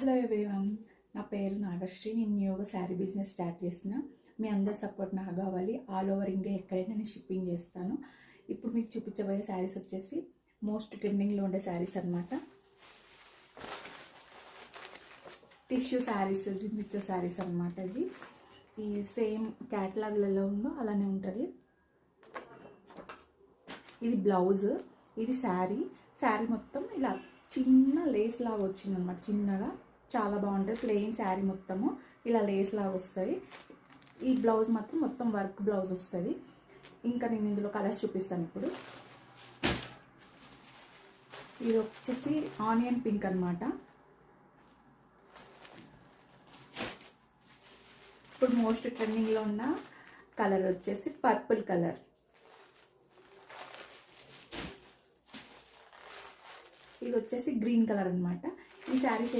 Hello everyone, నా పేరు నాగశ్రీ. నేను న్యూగా శారీ బిజినెస్ స్టార్ట్ చేసిన. మీ అందరి సపోర్ట్ నాకు కావాలి. ఆల్ ఓవర్ ఇండియా ఎక్కడైనా నేను షిప్పింగ్ చేస్తాను. ఇప్పుడు మీకు చూపించబోయే శారీస్ వచ్చేసి మోస్ట్ ట్రెండింగ్లో ఉండే శారీస్ అనమాట. టిష్యూ శారీస్, జిమ్మిచ్చో శారీస్ అనమాట. ఇవి ఈ సేమ్ క్యాటలాగ్లలో ఉందో అలానే ఉంటుంది. ఇది బ్లౌజ్, ఇది శారీ మొత్తం ఇలా చిన్న లేస్ లాగా వచ్చింది అనమాట. చిన్నగా చాలా బాగుంటుంది. ప్లెయిన్ శారీ మొత్తము ఇలా లేస్ లాగా వస్తుంది. ఈ బ్లౌజ్ మాత్రం మొత్తం వర్క్ బ్లౌజ్ వస్తుంది. ఇంకా నేను ఇందులో కలర్స్ చూపిస్తాను. ఇప్పుడు ఇది వచ్చేసి ఆనియన్ పింక్ అనమాట. ఇప్పుడు మోస్ట్ ట్రెండింగ్లో ఉన్న కలర్ వచ్చేసి పర్పుల్ కలర్. ఇది వచ్చేసి గ్రీన్ కలర్ అనమాట. ఈ శారీస్